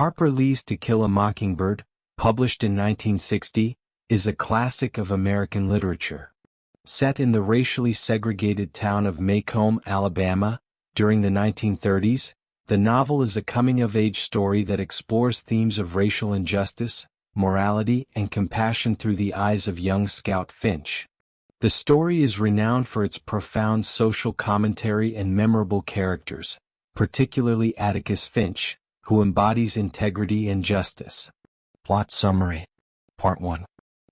Harper Lee's To Kill a Mockingbird, published in 1960, is a classic of American literature. Set in the racially segregated town of Maycomb, Alabama, during the 1930s, the novel is a coming-of-age story that explores themes of racial injustice, morality, and compassion through the eyes of young Scout Finch. The story is renowned for its profound social commentary and memorable characters, particularly Atticus Finch, who embodies integrity and justice. Plot summary. Part 1.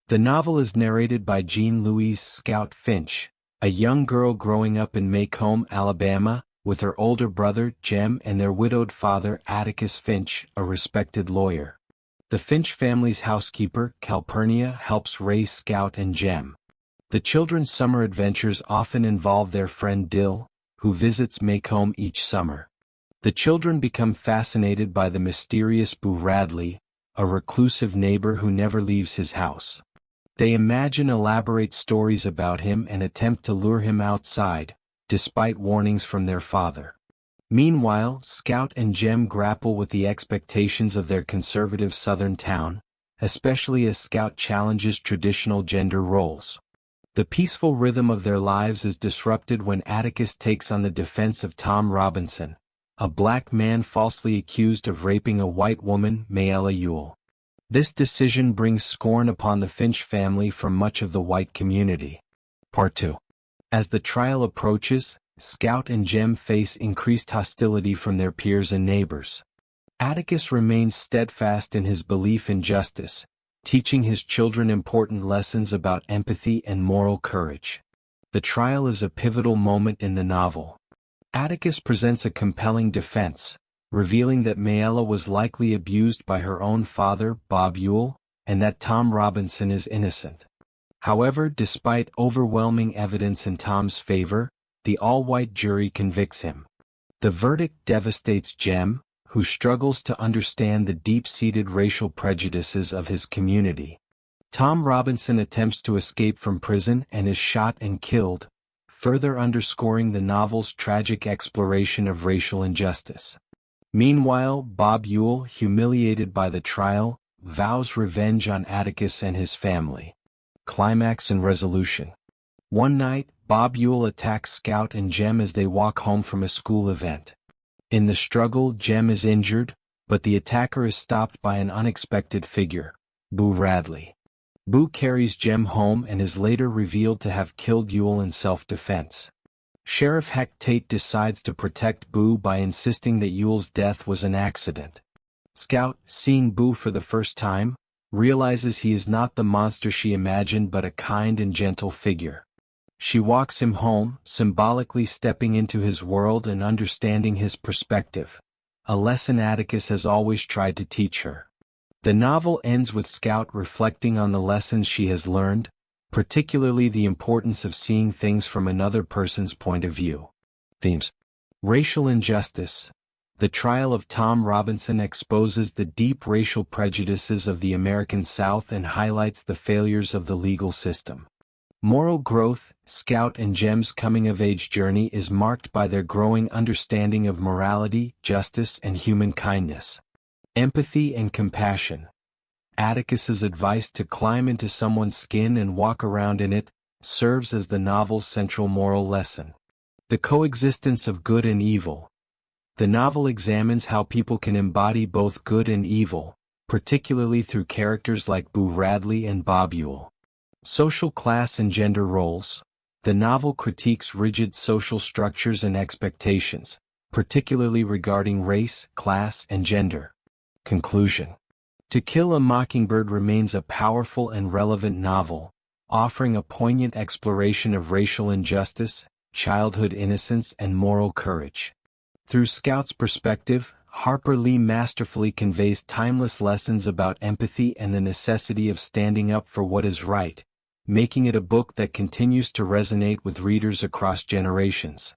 The novel is narrated by Jean Louise Scout Finch, a young girl growing up in Maycomb, Alabama, with her older brother, Jem, and their widowed father, Atticus Finch, a respected lawyer. The Finch family's housekeeper, Calpurnia, helps raise Scout and Jem. The children's summer adventures often involve their friend Dill, who visits Maycomb each summer. The children become fascinated by the mysterious Boo Radley, a reclusive neighbor who never leaves his house. They imagine elaborate stories about him and attempt to lure him outside, despite warnings from their father. Meanwhile, Scout and Jem grapple with the expectations of their conservative southern town, especially as Scout challenges traditional gender roles. The peaceful rhythm of their lives is disrupted when Atticus takes on the defense of Tom Robinson, a black man falsely accused of raping a white woman, Mayella Ewell. This decision brings scorn upon the Finch family from much of the white community. Part 2. As the trial approaches, Scout and Jem face increased hostility from their peers and neighbors. Atticus remains steadfast in his belief in justice, teaching his children important lessons about empathy and moral courage. The trial is a pivotal moment in the novel. Atticus presents a compelling defense, revealing that Mayella was likely abused by her own father, Bob Ewell, and that Tom Robinson is innocent. However, despite overwhelming evidence in Tom's favor, the all-white jury convicts him. The verdict devastates Jem, who struggles to understand the deep-seated racial prejudices of his community. Tom Robinson attempts to escape from prison and is shot and killed, further underscoring the novel's tragic exploration of racial injustice. Meanwhile, Bob Ewell, humiliated by the trial, vows revenge on Atticus and his family. Climax and resolution. One night, Bob Ewell attacks Scout and Jem as they walk home from a school event. In the struggle, Jem is injured, but the attacker is stopped by an unexpected figure, Boo Radley. Boo carries Jem home and is later revealed to have killed Ewell in self-defense. Sheriff Heck Tate decides to protect Boo by insisting that Ewell's death was an accident. Scout, seeing Boo for the first time, realizes he is not the monster she imagined but a kind and gentle figure. She walks him home, symbolically stepping into his world and understanding his perspective, a lesson Atticus has always tried to teach her. The novel ends with Scout reflecting on the lessons she has learned, particularly the importance of seeing things from another person's point of view. Themes. Racial injustice. The trial of Tom Robinson exposes the deep racial prejudices of the American South and highlights the failures of the legal system. Moral growth. Scout and Jem's coming-of-age journey is marked by their growing understanding of morality, justice, and human kindness. Empathy and compassion. Atticus's advice to climb into someone's skin and walk around in it serves as the novel's central moral lesson. The coexistence of good and evil. The novel examines how people can embody both good and evil, particularly through characters like Boo Radley and Bob Ewell. Social class and gender roles. The novel critiques rigid social structures and expectations, particularly regarding race, class, and gender. Conclusion. To Kill a Mockingbird remains a powerful and relevant novel, offering a poignant exploration of racial injustice, childhood innocence, and moral courage. Through Scout's perspective, Harper Lee masterfully conveys timeless lessons about empathy and the necessity of standing up for what is right, making it a book that continues to resonate with readers across generations.